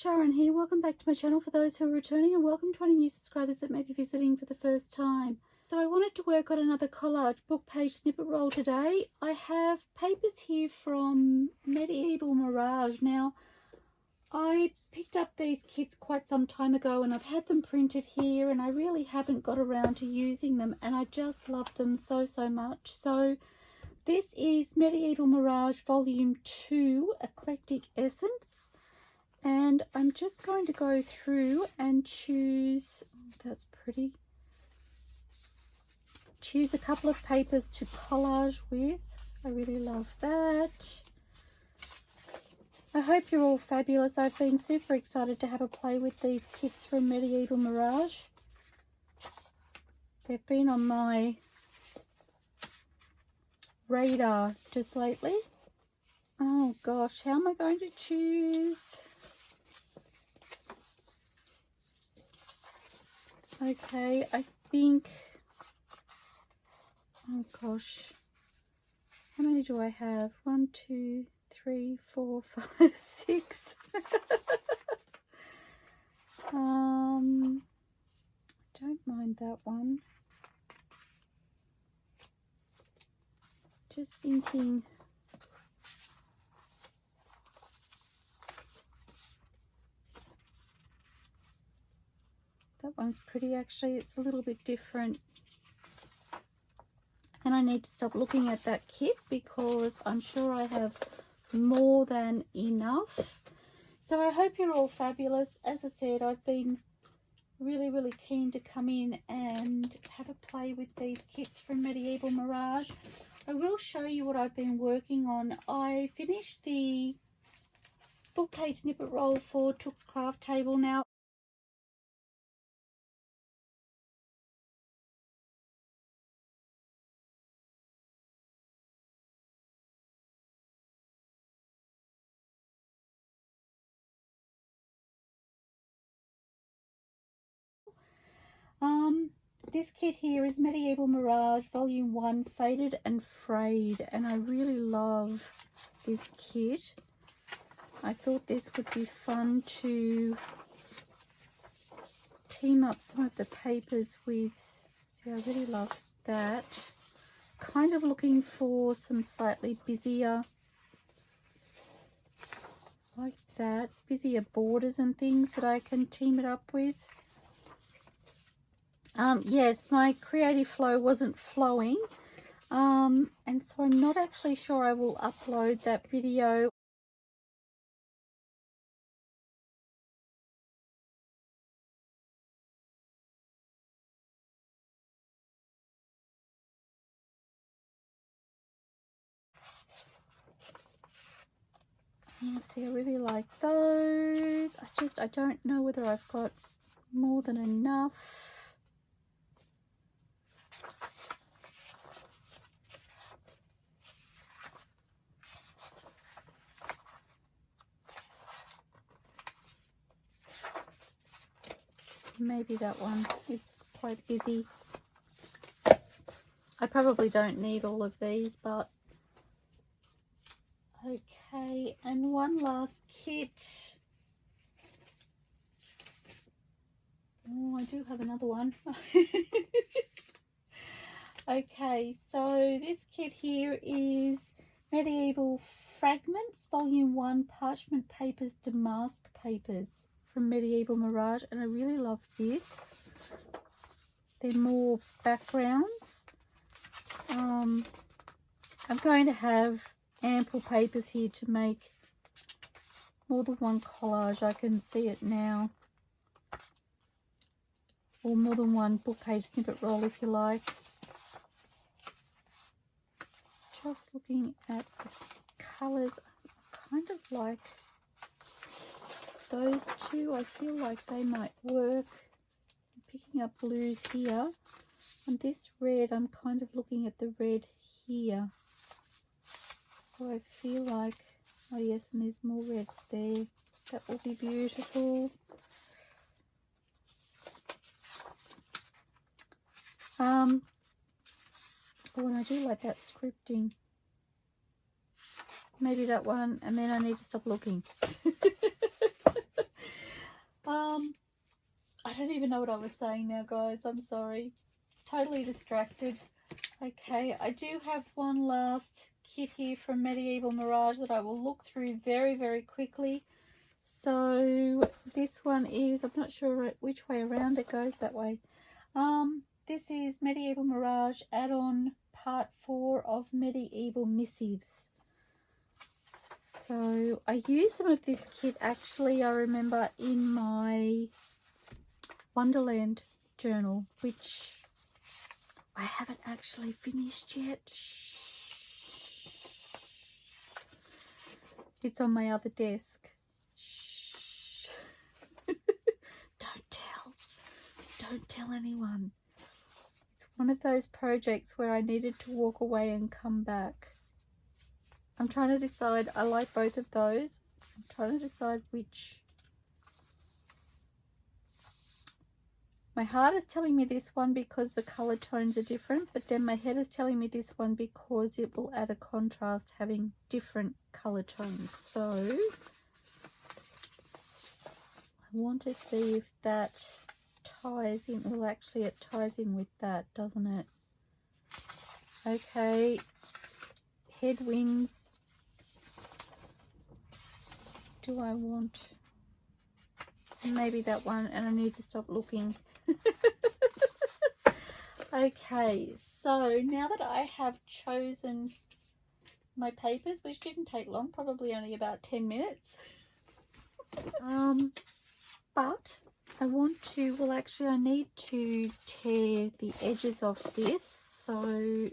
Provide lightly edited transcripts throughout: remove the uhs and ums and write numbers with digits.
Sharon here. Welcome back to my channel for those who are returning, and welcome to any new subscribers that may be visiting for the first time. So I wanted to work on another collage book page snippet roll today. I have papers here from MedievalMirage. Now, I picked up these kits quite some time ago and I've had them printed here and I really haven't got around to using them, and I just love them so much. So this is MedievalMirage Volume 2 Eclectic Essence. And I'm just going to go through and choose, oh, that's pretty, choose a couple of papers to collage with. I really love that. I hope you're all fabulous. I've been super excited to have a play with these kits from MedievalMirage. They've been on my radar just lately. Oh gosh, how am I going to choose? Okay, I think, oh gosh, how many do I have? 1, 2, 3, 4, 5, 6. Don't mind that one. Just thinking. That one's pretty actually. It's a little bit different. And I need to stop looking at that kit because I'm sure I have more than enough. So I hope you're all fabulous. As I said, I've been really keen to come in and have a play with these kits from MedievalMirage. I will show you what I've been working on. I finished the book page snippet roll for Took's Craft Table. Now, this kit here is MedievalMirage Volume 1 Faded and Frayed, and I really love this kit. I thought this would be fun to team up some of the papers with. See, I really love that. Kind of looking for some slightly busier, like that, busier borders and things that I can team it up with. Yes, my creative flow wasn't flowing, and so I'm not actually sure I will upload that video. See, I really like those. I don't know whether I've got more than enough. Maybe that one, it's quite busy. I probably don't need all of these, but okay. And one last kit. Oh, I do have another one. Okay, so this kit here is Medieval Fragments Volume 1 Parchment Papers Damask Papers from MedievalMirage, and I really love this. They're more backgrounds. I'm going to have ample papers here to make more than one collage. I can see it now. Or more than one book page snippet roll if you like. Just looking at the colours, I kind of like those two. I feel like they might work. I'm picking up blues here. And this red, I'm kind of looking at the red here. So I feel like, oh yes, and there's more reds there. That will be beautiful. Oh, and I do like that scripting. Maybe that one, and then I need to stop looking. I don't even know what I was saying now, guys. I'm sorry. Totally distracted. Okay, I do have one last kit here from MedievalMirage that I will look through very, very quickly. So this one is, I'm not sure which way around it goes that way. This is MedievalMirage add-on part 4 of Medieval Missives. So I used some of this kit actually, I remember, in my Wonderland journal, which I haven't actually finished yet. Shh. It's on my other desk. Shh. Don't tell anyone. It's one of those projects where I needed to walk away and come back. I'm trying to decide. I like both of those. I'm trying to decide which. My heart is telling me this one because the color tones are different, but then my head is telling me this one because it will add a contrast having different color tones. So I want to see if that ties in. Well, actually it ties in with that, doesn't it? Okay, headwinds. Do I want maybe that one? And I need to stop looking. Okay, so now that I have chosen my papers, which didn't take long, probably only about 10 minutes, but I want to, well actually I need to tear the edges of this, so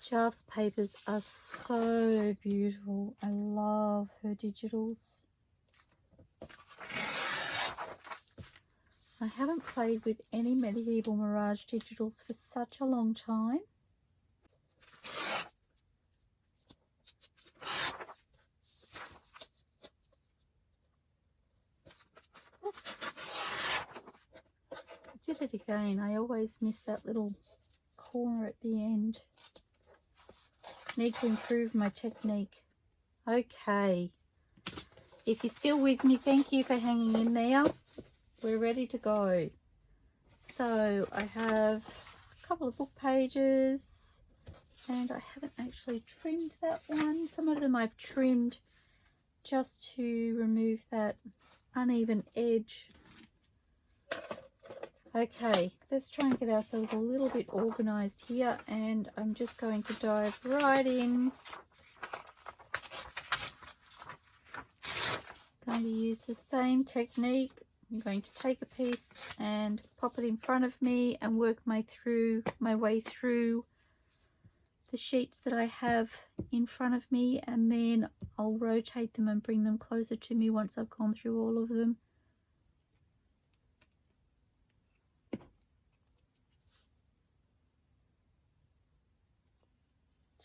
Jarf's papers are so beautiful. I love her digitals. I haven't played with any MedievalMirage digitals for such a long time. Oops. I did it again. I always miss that little corner at the end. Need to improve my technique. Okay, if you're still with me, thank you for hanging in there. We're ready to go. So I have a couple of book pages and I haven't actually trimmed that one. Some of them I've trimmed just to remove that uneven edge. Okay, let's try and get ourselves a little bit organized here, and I'm just going to dive right in. I'm going to use the same technique. I'm going to take a piece and pop it in front of me and work my way through the sheets that I have in front of me, and then I'll rotate them and bring them closer to me once I've gone through all of them.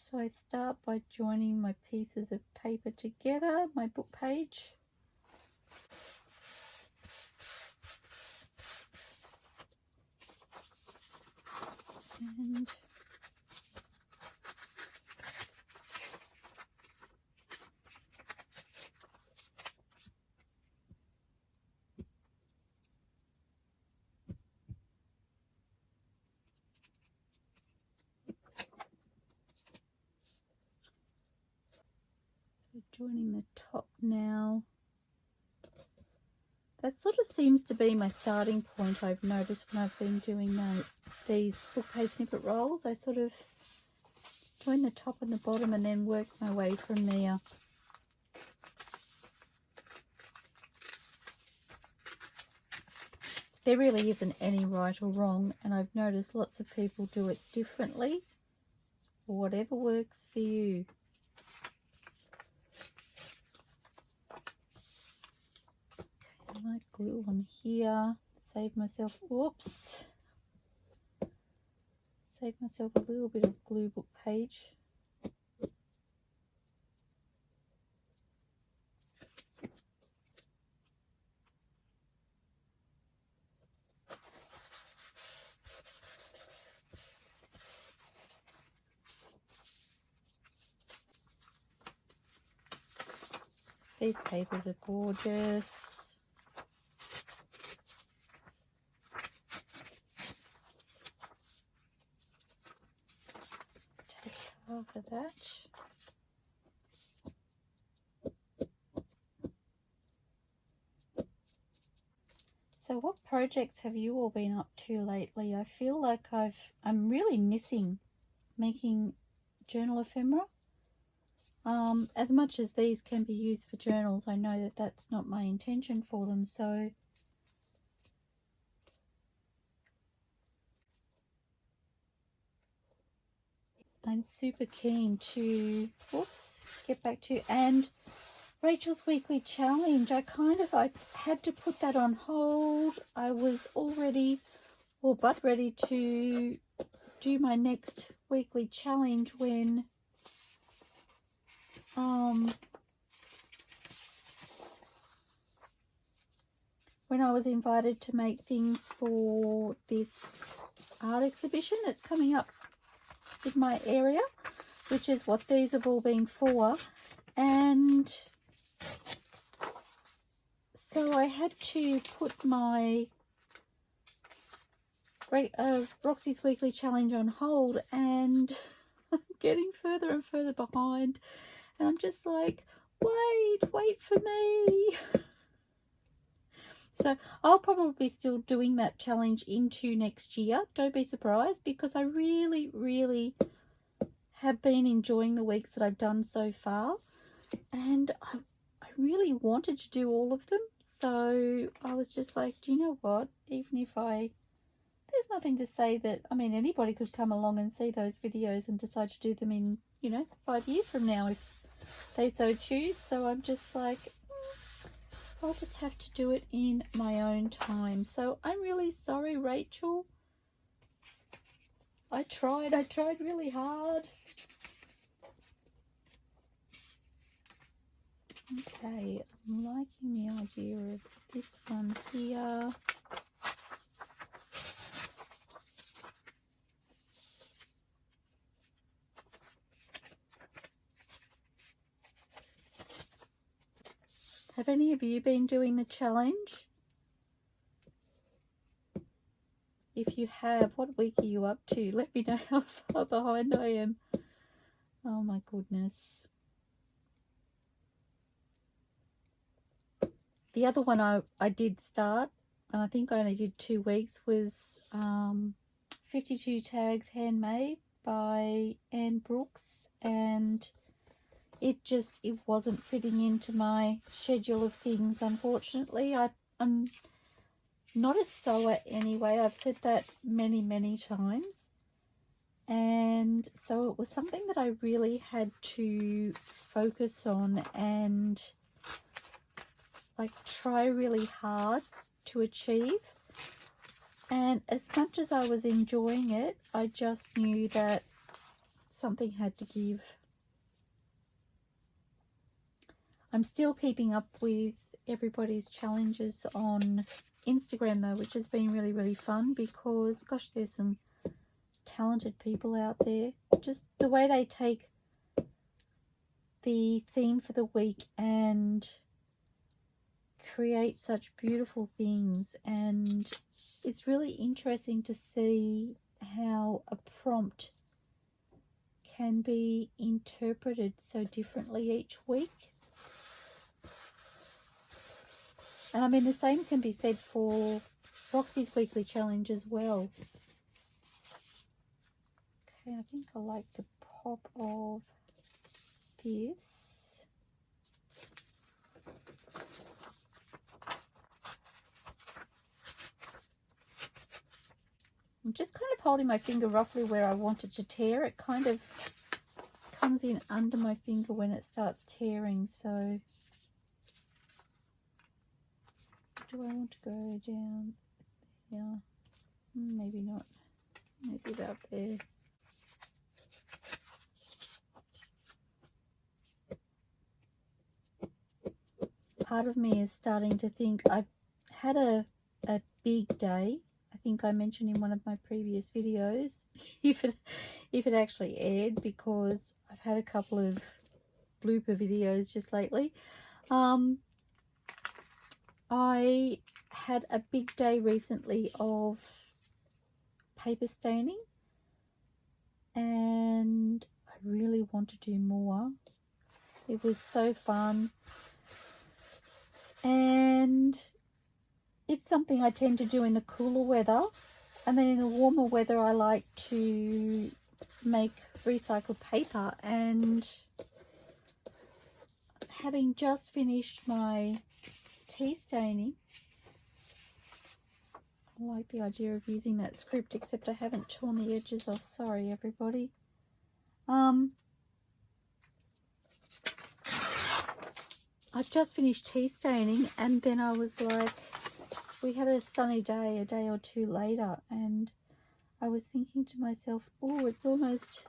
So I start by joining my pieces of paper together, my book page. And so joining the top now. That sort of seems to be my starting point. I've noticed when I've been doing these book page snippet rolls, I sort of join the top and the bottom and then work my way from there. There really isn't any right or wrong, and I've noticed lots of people do it differently. It's whatever works for you. I might glue on here, save myself a little bit of glue book page. These papers are gorgeous. Take half of that. So what projects have you all been up to lately? I feel like I'm really missing making journal ephemera. As much as these can be used for journals, I know that that's not my intention for them, so I'm super keen to, get back to, and Rachel's weekly challenge. I had to put that on hold. I was already, but ready to do my next weekly challenge when I was invited to make things for this art exhibition that's coming up in my area, which is what these have all been for. And so I had to put my Roxy's weekly challenge on hold, and I'm getting further and further behind, and I'm just like, wait for me. So I'll probably still doing that challenge into next year. Don't be surprised, because I really, really have been enjoying the weeks that I've done so far, and I really wanted to do all of them. So I was just like, do you know what? Even if there's nothing to say that, I mean, anybody could come along and see those videos and decide to do them in, 5 years from now if they so choose. So I'm just like, I'll just have to do it in my own time. So I'm really sorry, Rachel. I tried really hard. Okay, I'm liking the idea of this one here. Have any of you been doing the challenge? If you have, what week are you up to? Let me know how far behind I am. Oh my goodness. The other one I did start, and I think I only did 2 weeks, was 52 Tags Handmade by Anne Brooks, and it wasn't fitting into my schedule of things, unfortunately. I'm not a sewer anyway. I've said that many, many times. And so it was something that I really had to focus on and try really hard to achieve. And as much as I was enjoying it, I just knew that something had to give. I'm still keeping up with everybody's challenges on Instagram though, which has been really, really fun, because gosh, there's some talented people out there. Just the way they take the theme for the week and create such beautiful things, and it's really interesting to see how a prompt can be interpreted so differently each week. And I mean, the same can be said for Roxy's weekly challenge as well. Okay, I think I like the pop of this. I'm just kind of holding my finger roughly where I want it to tear. It kind of comes in under my finger when it starts tearing, so do I want to go down? Yeah, maybe not. Maybe about there. Part of me is starting to think I've had a big day. I think I mentioned in one of my previous videos, if it actually aired, because I've had a couple of blooper videos just lately. I had a big day recently of paper staining, and I really want to do more. It was so fun, and it's something I tend to do in the cooler weather, and then in the warmer weather I like to make recycled paper. And having just finished my tea staining, I like the idea of using that script, except I haven't torn the edges off. Sorry, everybody. I've just finished tea staining, and then I was like, we had a sunny day a day or two later, and I was thinking to myself, oh, it's almost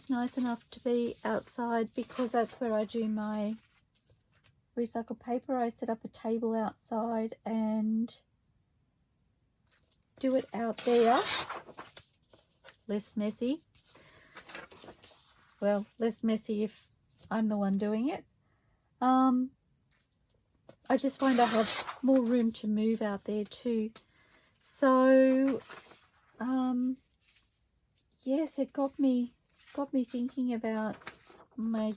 nice enough to be outside, because that's where I do my recycled paper. I set up a table outside and do it out there. Less messy. Well, less messy if I'm the one doing it. I just find I have more room to move out there too. So, yes, it got me thinking about my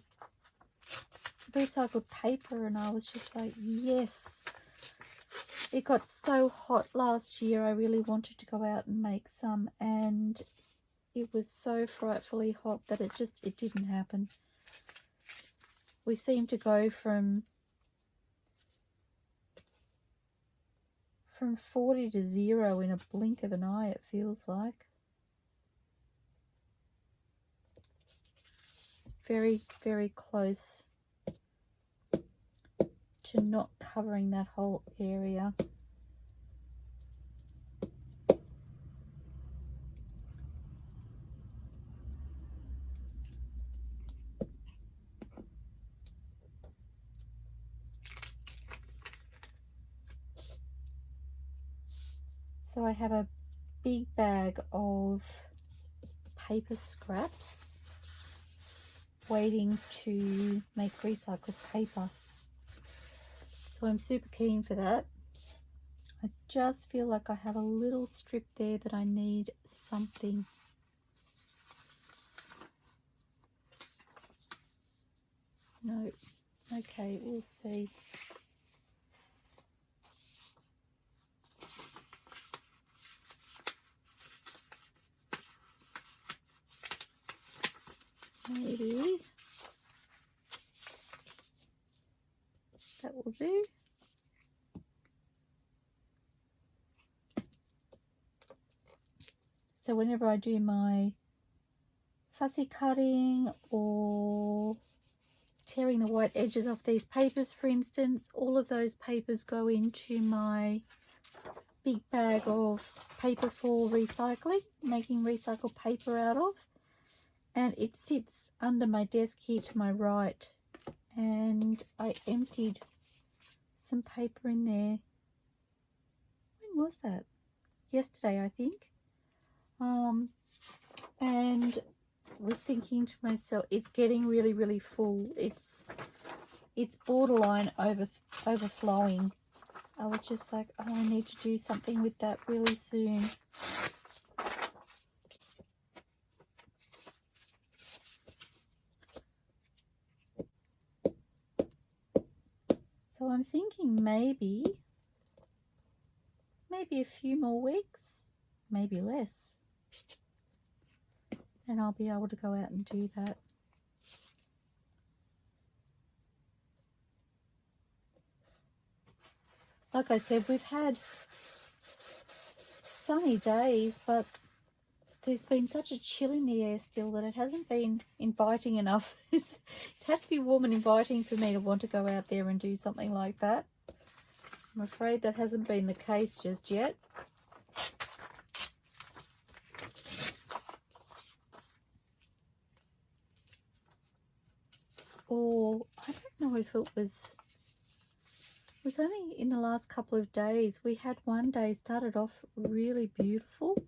recycled paper, and I was just like, yes. It got so hot last year, I really wanted to go out and make some, and it was so frightfully hot that it didn't happen. We seem to go from 40 to 0 in a blink of an eye, it feels like. It's very, very close to not covering that whole area. So I have a big bag of paper scraps waiting to make recycled paper. So I'm super keen for that. I just feel like I have a little strip there that I need something. No. Okay, we'll see. Maybe that will do. So whenever I do my fussy cutting or tearing the white edges off these papers, for instance, all of those papers go into my big bag of paper for recycling, making recycled paper out of. And it sits under my desk here to my right, and I emptied some paper in there. When was that? Yesterday, I think. And was thinking to myself, it's getting really, really full. It's borderline overflowing. I was just like, oh, I need to do something with that really soon. So I'm thinking maybe a few more weeks, maybe less, and I'll be able to go out and do that. Like I said, we've had sunny days, but there's been such a chill in the air still that it hasn't been inviting enough. It has to be warm and inviting for me to want to go out there and do something like that. I'm afraid that hasn't been the case just yet. Or I don't know if it was only in the last couple of days. We had one day started off really beautiful.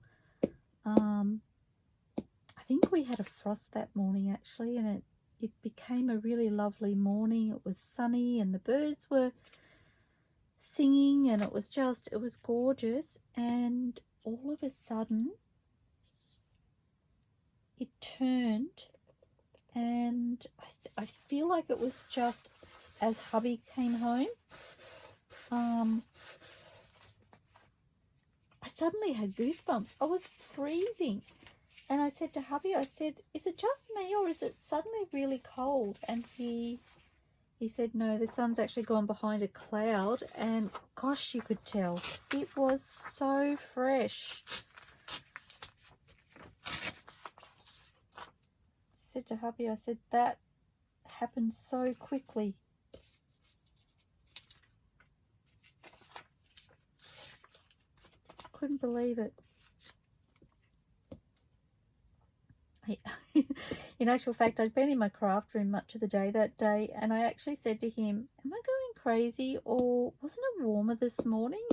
I think we had a frost that morning actually, and it became a really lovely morning. It was sunny and the birds were singing and it was gorgeous. And all of a sudden it turned, and I feel like it was just as hubby came home. I suddenly had goosebumps. I was freezing. And I said to hubby, I said, is it just me or is it suddenly really cold? And he said, no, the sun's actually gone behind a cloud. And gosh, you could tell. It was so fresh. I said to hubby, I said, that happened so quickly. Couldn't believe it. In actual fact, I'd been in my craft room much of the day that day, and I actually said to him, am I going crazy, or wasn't it warmer this morning?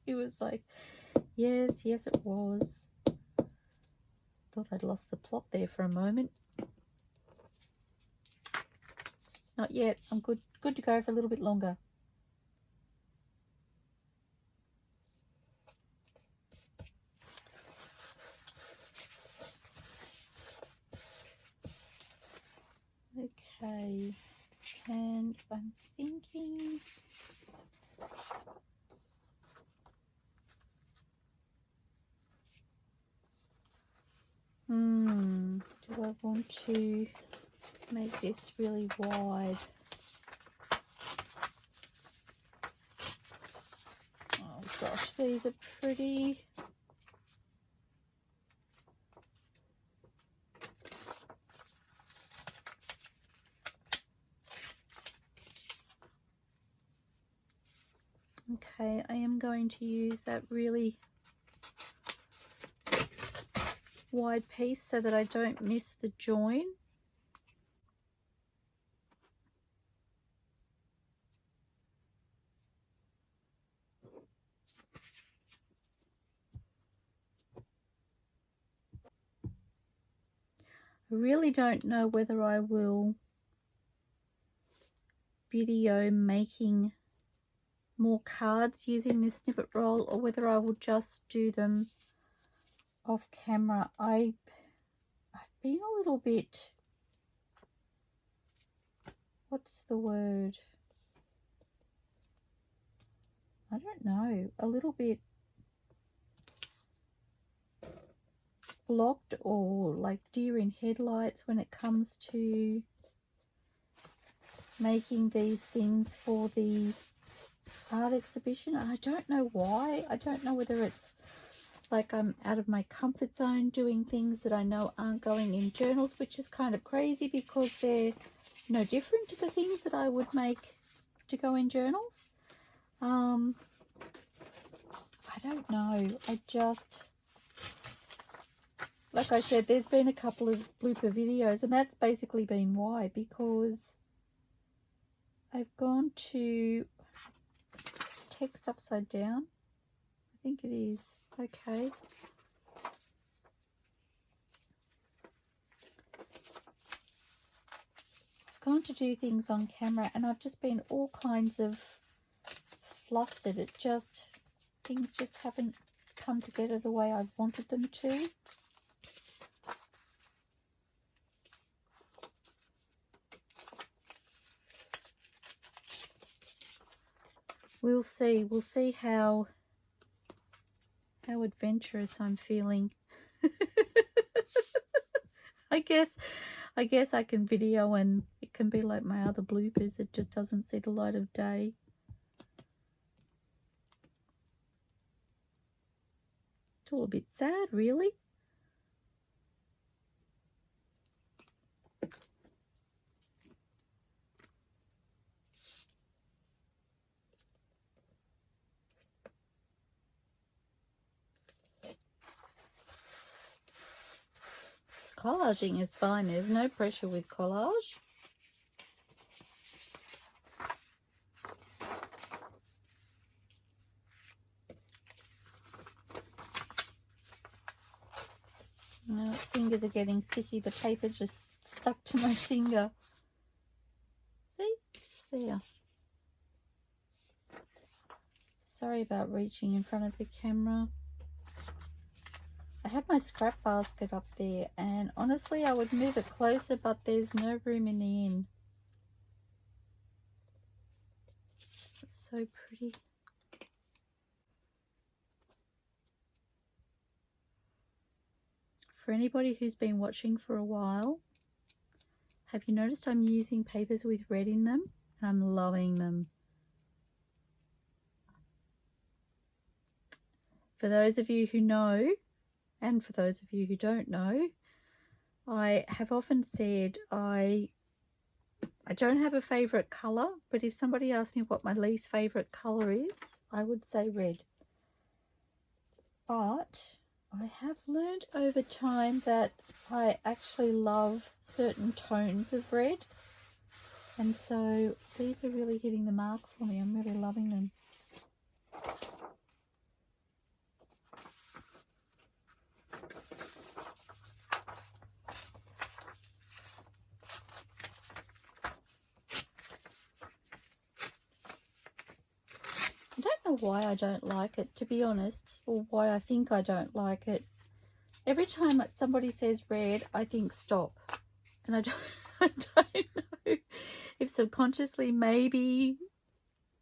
He was like, yes, it was. Thought I'd lost the plot there for a moment. Not yet. I'm good to go for a little bit longer. Okay, and I'm thinking do I want to make this really wide? Oh gosh, these are pretty. Okay, I am going to use that really wide piece so that I don't miss the join. I really don't know whether I will video making more cards using this snippet roll or whether I will just do them off camera. I've been a little bit, what's the word? I don't know, a little bit blocked or like deer in headlights when it comes to making these things for the art exhibition. I don't know why. I don't know whether it's like I'm out of my comfort zone doing things that I know aren't going in journals, which is kind of crazy because they're no different to the things that I would make to go in journals. I don't know. I just, like I said, there's been a couple of blooper videos, and that's basically been why, because I've gone to text upside down. I think it is. Okay. I've gone to do things on camera and I've just been all kinds of flustered. Things just haven't come together the way I've wanted them to. We'll see. We'll see how adventurous I'm feeling. I guess I can video and it can be like my other bloopers. It just doesn't see the light of day. It's all a bit sad, really. Collaging is fine. There's no pressure with collage. Now, fingers are getting sticky. The paper just stuck to my finger. See? Just there. Sorry about reaching in front of the camera. I have my scrap basket up there, and honestly I would move it closer, but there's no room in the end. It's so pretty. For anybody who's been watching for a while, have you noticed I'm using papers with red in them? And I'm loving them. For those of you who know, and for those of you who don't know, I have often said I don't have a favourite colour, but if somebody asked me what my least favourite colour is, I would say red. But I have learned over time that I actually love certain tones of red. And so these are really hitting the mark for me. I'm really loving them. I don't know why I don't like it, to be honest, or why I think I don't like it. Every time somebody says red, I think stop. And I don't know if subconsciously maybe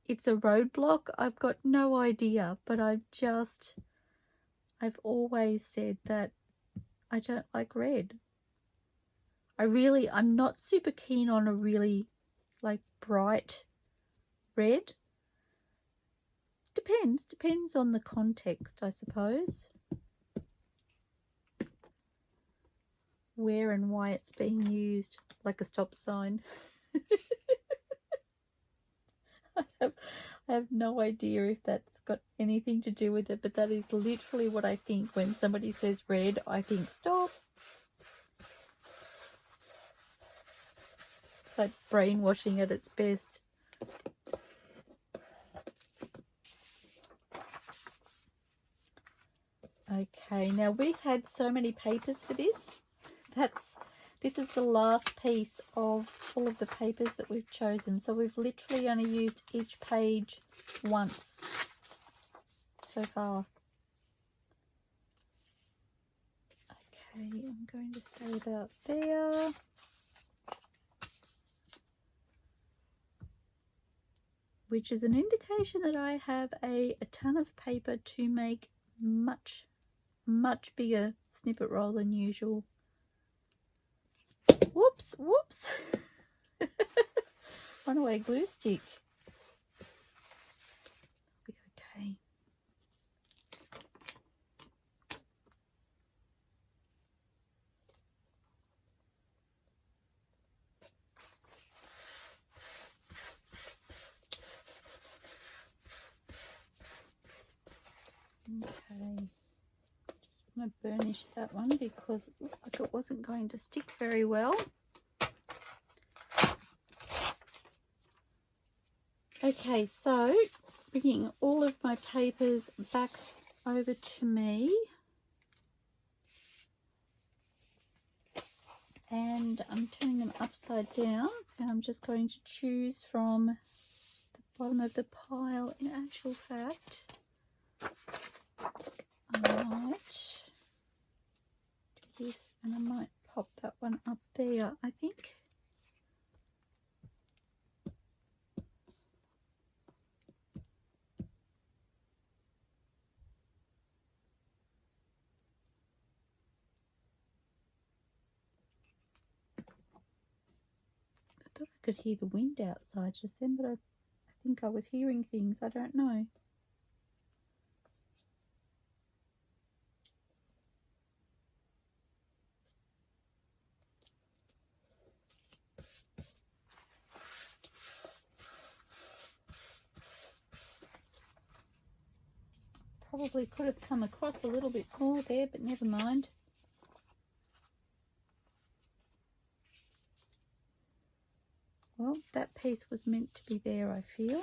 it's a roadblock. I've got no idea, but I've always said that I don't like red. I'm not super keen on a really like bright red. Depends on the context, I suppose. Where and why it's being used, like a stop sign. I have no idea if that's got anything to do with it, but that is literally what I think when somebody says red. I think stop. It's like brainwashing at its best. Okay, now we've had so many papers for this. This is the last piece of all of the papers that we've chosen. So we've literally only used each page once so far. Okay, I'm going to say about there. Which is an indication that I have a ton of paper to make much bigger snippet roll than usual. Whoops. Runaway glue stick. Be okay. Okay. I'm going to burnish that one because it looked like it wasn't going to stick very well. Okay, so bringing all of my papers back over to me, and I'm turning them upside down, and I'm just going to choose from the bottom of the pile. In actual fact, I might do this and I might pop that one up there, I think. I thought I could hear the wind outside just then, but I think I was hearing things. I don't know. Probably could have come across a little bit more there, but never mind. Well, that piece was meant to be there, I feel.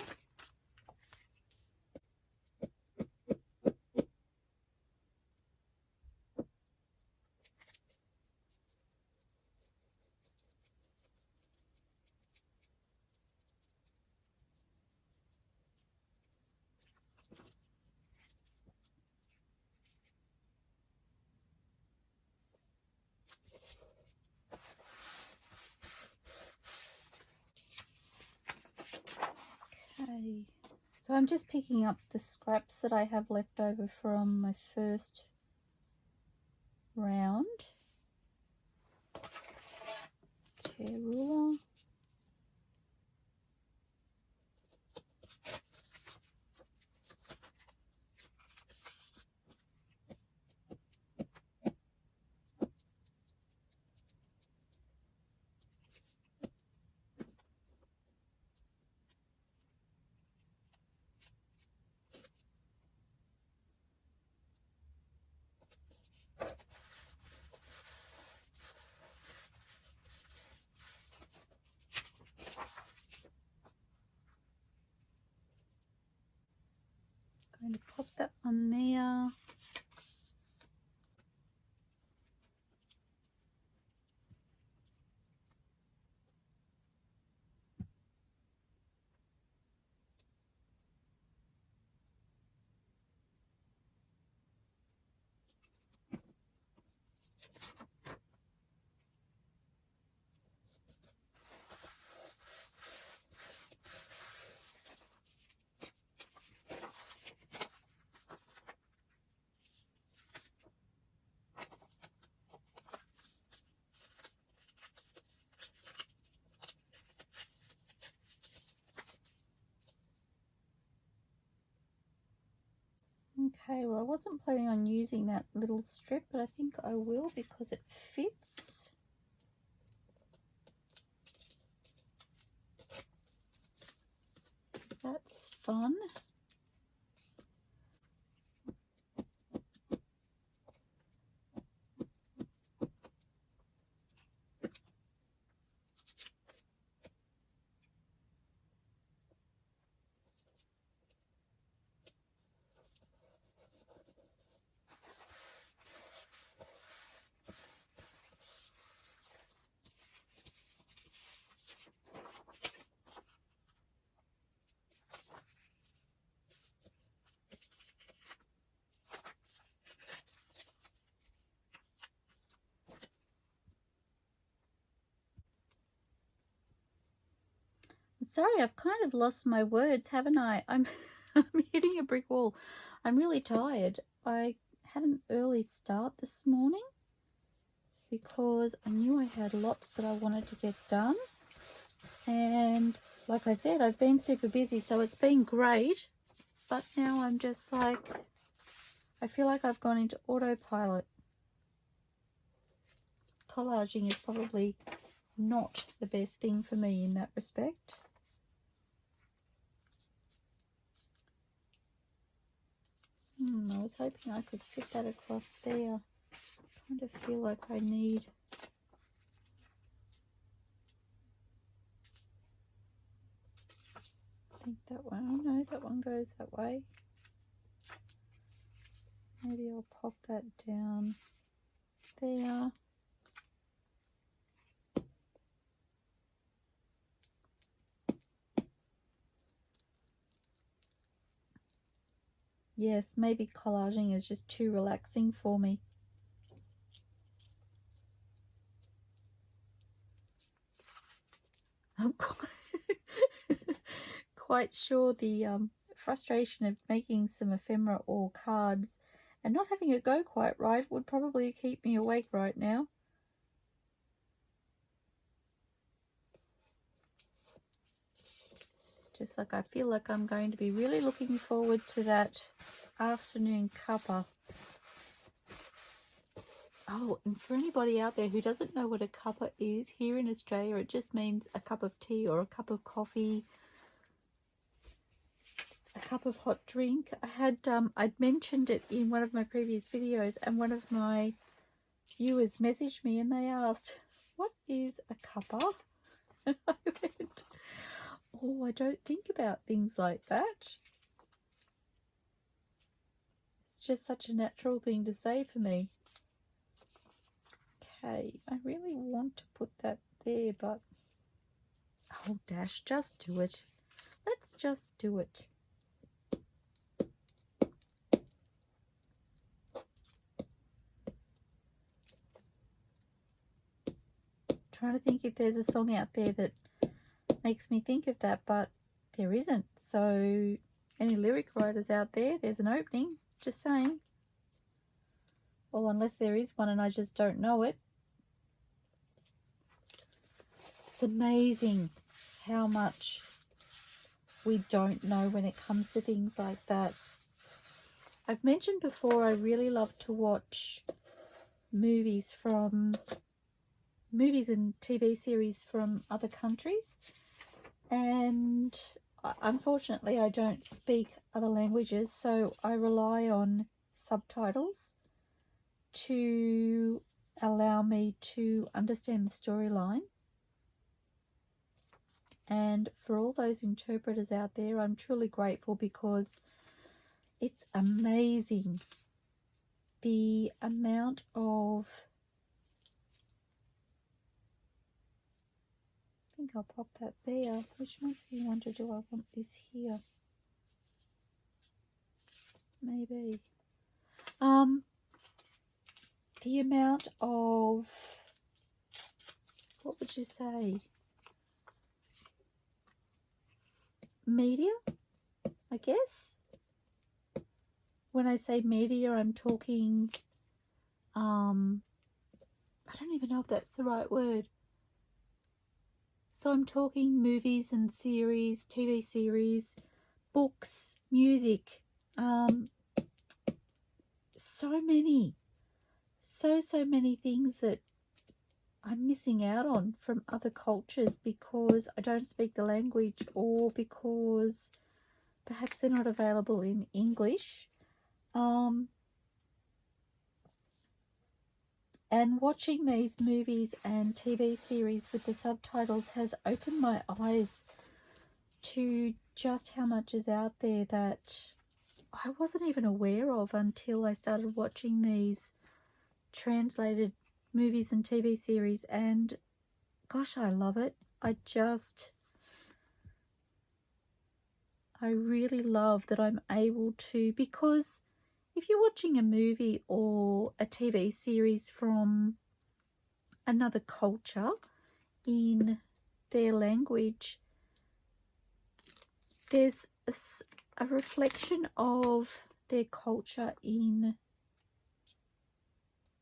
Okay, so I'm just picking up the scraps that I have left over from my first round. Tear ruler. Going to pop that on there. Okay, well I wasn't planning on using that little strip, but I think I will because it fits. So that's fun. I'm sorry, I've kind of lost my words, haven't I? I'm hitting a brick wall. I'm really tired. I had an early start this morning because I knew I had lots that I wanted to get done. And like I said, I've been super busy, so it's been great. But now I'm just like, I feel like I've gone into autopilot. Collaging is probably not the best thing for me in that respect. I was hoping I could fit that across there. I kind of feel like I need... I think that one, oh no, that one goes that way. Maybe I'll pop that down there. Yes, maybe collaging is just too relaxing for me. I'm quite sure the frustration of making some ephemera or cards and not having it go quite right would probably keep me awake right now. Just like I feel like I'm going to be really looking forward to that afternoon cuppa. Oh, and for anybody out there who doesn't know what a cuppa is, here in Australia it just means a cup of tea or a cup of coffee, just a cup of hot drink. I had I'd mentioned it in one of my previous videos, and one of my viewers messaged me and they asked, what is a cuppa? And I went, oh, I don't think about things like that. It's just such a natural thing to say for me. Okay, I really want to put that there, but oh dash, just do it. Let's just do it. Trying to think if there's a song out there that makes me think of that, but there isn't. So any lyric writers out there, there's an opening, just saying. Or unless there is one and I just don't know it. It's amazing how much we don't know when it comes to things like that. I've mentioned before I really love to watch movies and TV series from other countries, and unfortunately I don't speak other languages, so I rely on subtitles to allow me to understand the storyline. And for all those interpreters out there, I'm truly grateful, because it's amazing the amount of... I think I'll pop that there. Which makes me wonder, do I want this here? Maybe. The amount of... what would you say? Media, I guess. When I say media, I'm talking, I don't even know if that's the right word. So I'm talking movies and series, TV series, books, music, so many things that I'm missing out on from other cultures because I don't speak the language, or because perhaps they're not available in English. And watching these movies and TV series with the subtitles has opened my eyes to just how much is out there that I wasn't even aware of until I started watching these translated movies and TV series, and gosh, I love it. I really love that I'm able to, because if you're watching a movie or a TV series from another culture in their language, there's a reflection of their culture in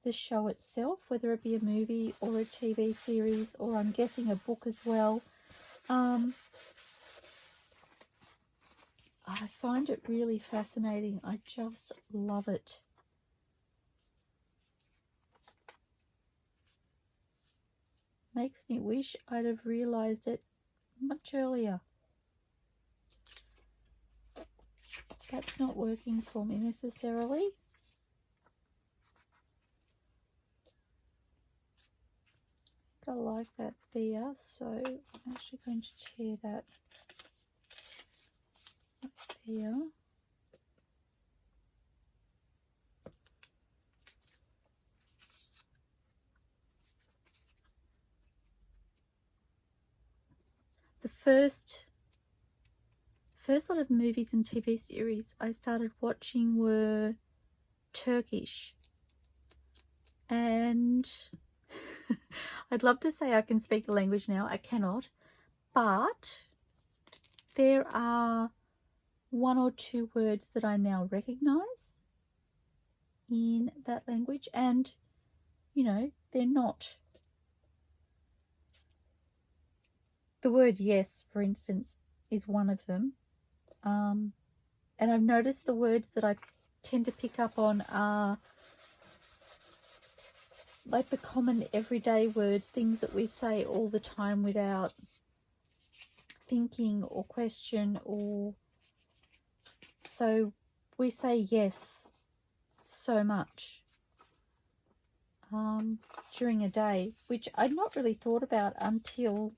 the show itself, whether it be a movie or a TV series, or I'm guessing a book as well. I find it really fascinating. I just love it. Makes me wish I'd have realised it much earlier. That's not working for me necessarily. I like that there, so I'm actually going to tear that up there. The first lot of movies and TV series I started watching were Turkish, and I'd love to say I can speak the language now. I cannot, but there are one or two words that I now recognize in that language, and you know, they're not. The word yes, for instance, is one of them. And I've noticed the words that I tend to pick up on are like the common everyday words, things that we say all the time without thinking or question, or so we say yes so much during a day, which I'd not really thought about until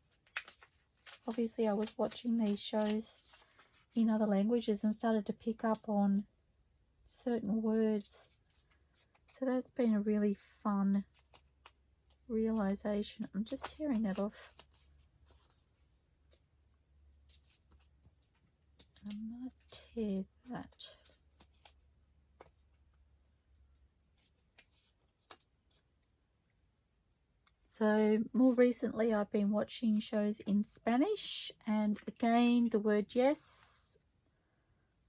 obviously I was watching these shows in other languages and started to pick up on certain words. So that's been a really fun realization. I'm just tearing that off. I might tear that. So more recently I've been watching shows in Spanish, and again the word yes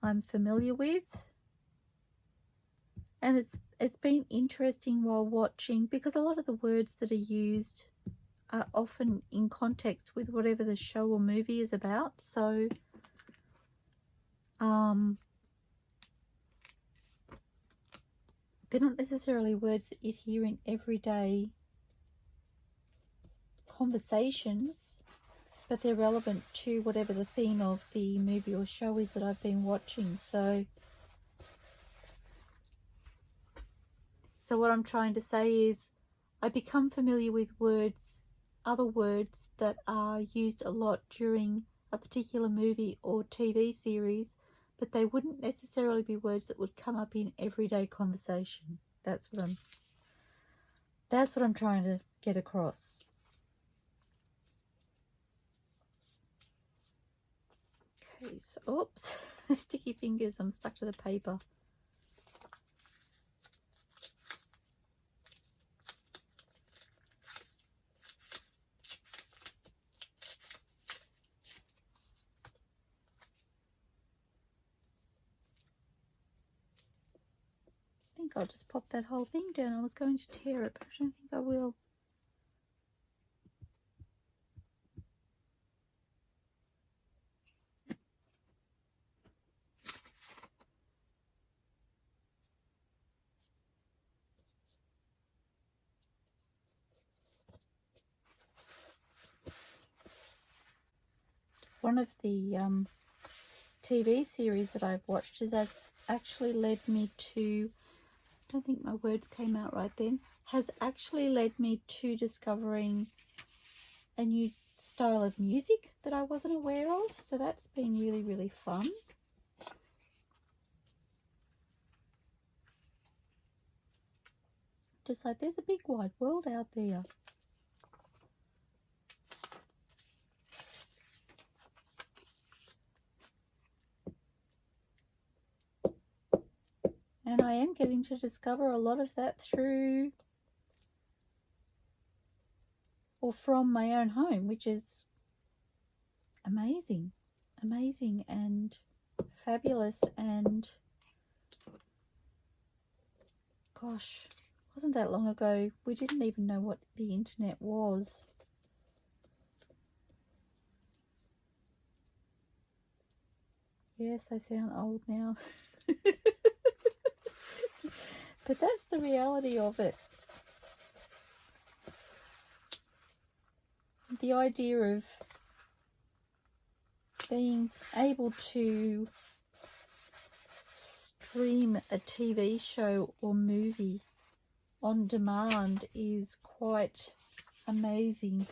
I'm familiar with, and it's been interesting while watching, because a lot of the words that are used are often in context with whatever the show or movie is about. So they're not necessarily words that you'd hear in everyday conversations, but they're relevant to whatever the theme of the movie or show is that I've been watching. So what I'm trying to say is I become familiar with words, other words that are used a lot during a particular movie or TV series, but they wouldn't necessarily be words that would come up in everyday conversation. That's what I'm trying to get across. Okay, so oops, sticky fingers, I'm stuck to the paper. I think I'll just pop that whole thing down. I was going to tear it, but I don't think I will. One of the TV series that I've watched has actually led me to, I don't think my words came out right then, has actually led me to discovering a new style of music that I wasn't aware of. So that's been really, really fun. Just like there's a big wide world out there. And I am getting to discover a lot of that through or from my own home, which is amazing, amazing and fabulous. And gosh, wasn't that long ago we didn't even know what the internet was. Yes, I sound old now. But that's the reality of it. The idea of being able to stream a TV show or movie on demand is quite amazing.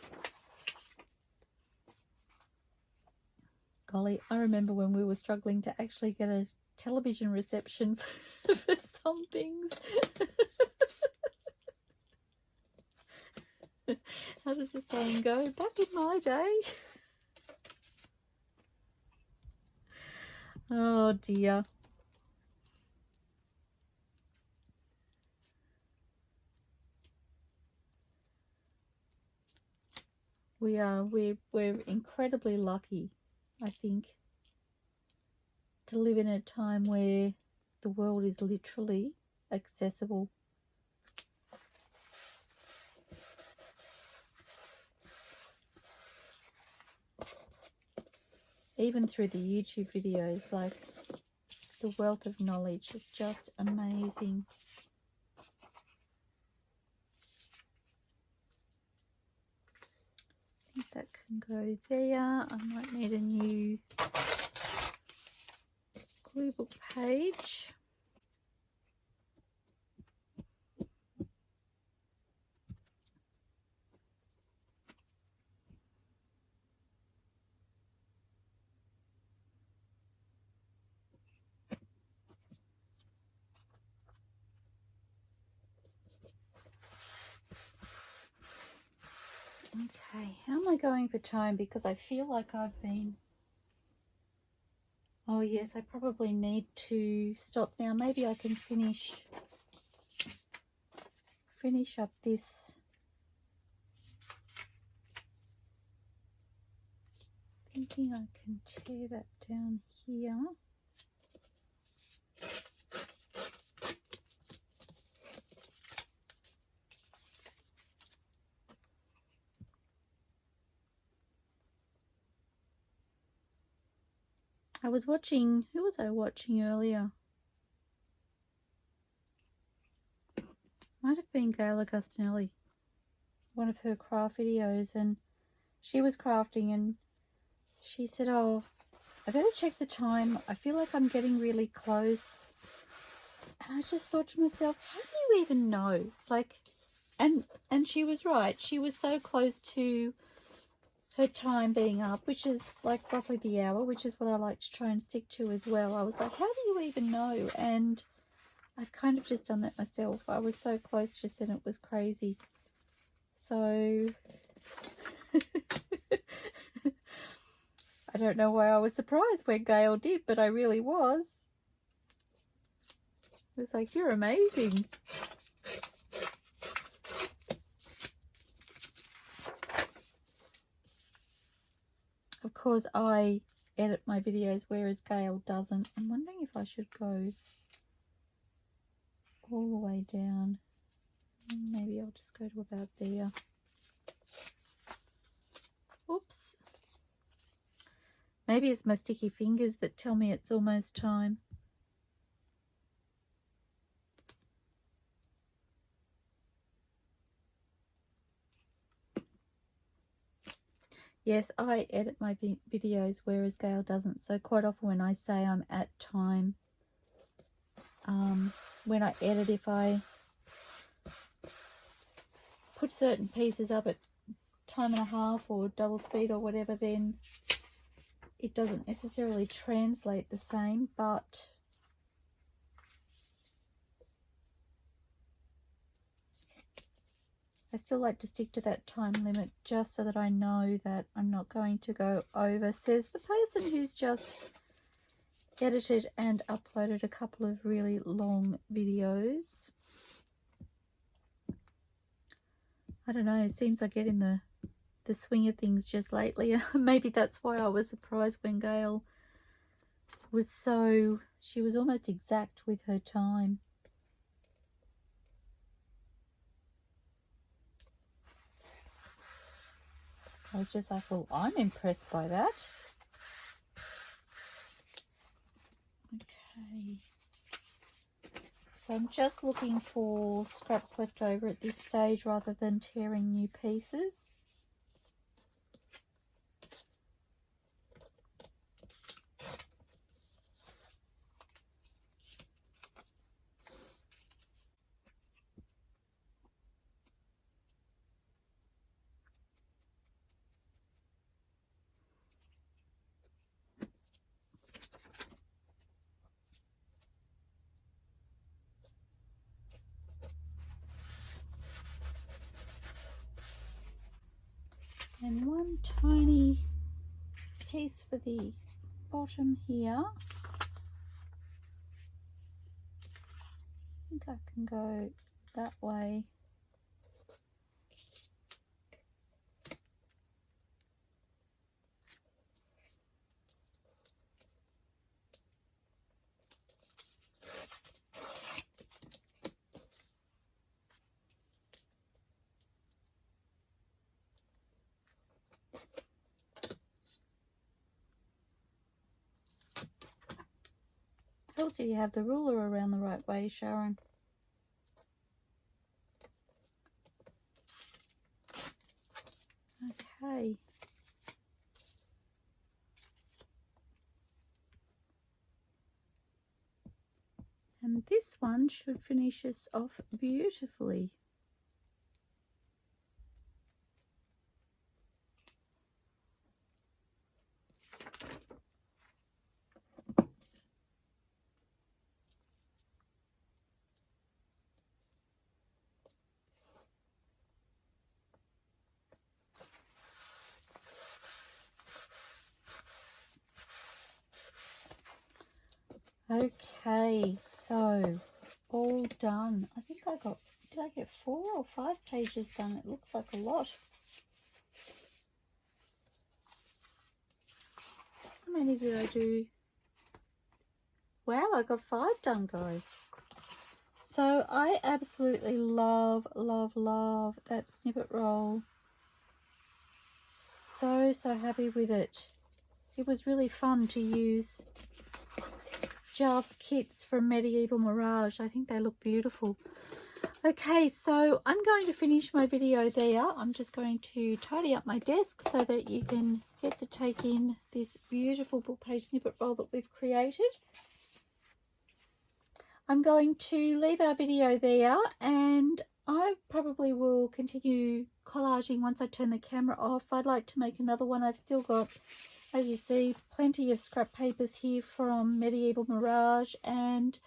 Golly, I remember when we were struggling to actually get a television reception for some things. How does the saying go? Back in my day. Oh dear. We're incredibly lucky, I think, to live in a time where the world is literally accessible. Even through the YouTube videos, like the wealth of knowledge is just amazing. I think that can go there. I might need a new glue book page. Okay, how am I going for time? Because I feel like I've been... Oh yes, I probably need to stop now. Maybe I can finish up this Thinking I can tear that down here. I was watching, who was I watching earlier? Might have been Gail Augustinelli, one of her craft videos, and she was crafting and she said, oh, I better check the time. I feel like I'm getting really close. And I just thought to myself, how do you even know? Like, and she was right. She was so close to her time being up, which is like roughly the hour, which is what I like to try and stick to as well. I was like, how do you even know? And I've kind of just done that myself. I was so close just then, it was crazy. So I don't know why I was surprised when Gail did, but I really was. It was like, you're amazing. Of course, I edit my videos, whereas Gail doesn't. I'm wondering if I should go all the way down. Maybe I'll just go to about there. Oops. Maybe it's my sticky fingers that tell me it's almost time. Yes, I edit my videos, whereas Gail doesn't. So quite often when I say I'm at time, when I edit, if I put certain pieces up at time and a half or double speed or whatever, then it doesn't necessarily translate the same, but I still like to stick to that time limit just so that I know that I'm not going to go over, says the person who's just edited and uploaded a couple of really long videos. I don't know, it seems I get in the swing of things just lately. Maybe that's why I was surprised when Gail was so, she was almost exact with her time. I was just like, well, I'm impressed by that. Okay. So I'm just looking for scraps left over at this stage rather than tearing new pieces. And one tiny piece for the bottom here. I think I can go that way. Also, you have the ruler around the right way, Sharon. Okay. And this one should finish us off beautifully. Okay, so all done. I think I got, did I get 4 or 5 pages done? It looks like a lot. How many did I do? Wow, I got 5 done, guys. So I absolutely love, love, love that snippet roll. So happy with it. It was really fun to use Jarf's kits from MedievalMirage. I think they look beautiful. Okay, so I'm going to finish my video there. I'm just going to tidy up my desk so that you can get to take in this beautiful book page snippet roll that we've created. I'm going to leave our video there, and I probably will continue collaging once I turn the camera off. I'd like to make another one. I've still got, as you see, plenty of scrap papers here from MedievalMirage, and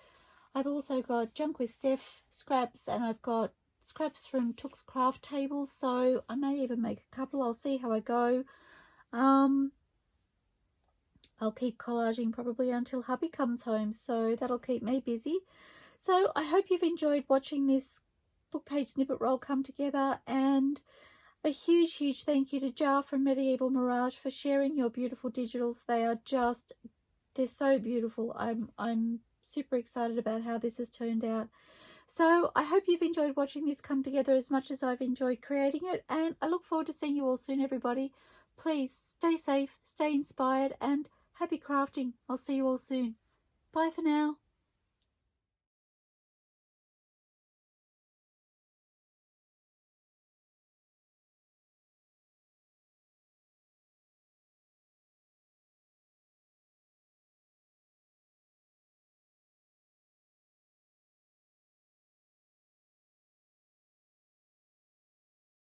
I've also got Junk with Steph scraps, and I've got scraps from Took's craft table, so I may even make a couple. I'll see how I go. I'll keep collaging probably until hubby comes home, so that'll keep me busy. So I hope you've enjoyed watching this book page snippet roll come together, and a huge thank you to Jarf from MedievalMirage for sharing your beautiful digitals. They're so beautiful. I'm super excited about how this has turned out. So I hope you've enjoyed watching this come together as much as I've enjoyed creating it, and I look forward to seeing you all soon, everybody. Please stay safe, stay inspired, and happy crafting. I'll see you all soon. Bye for now.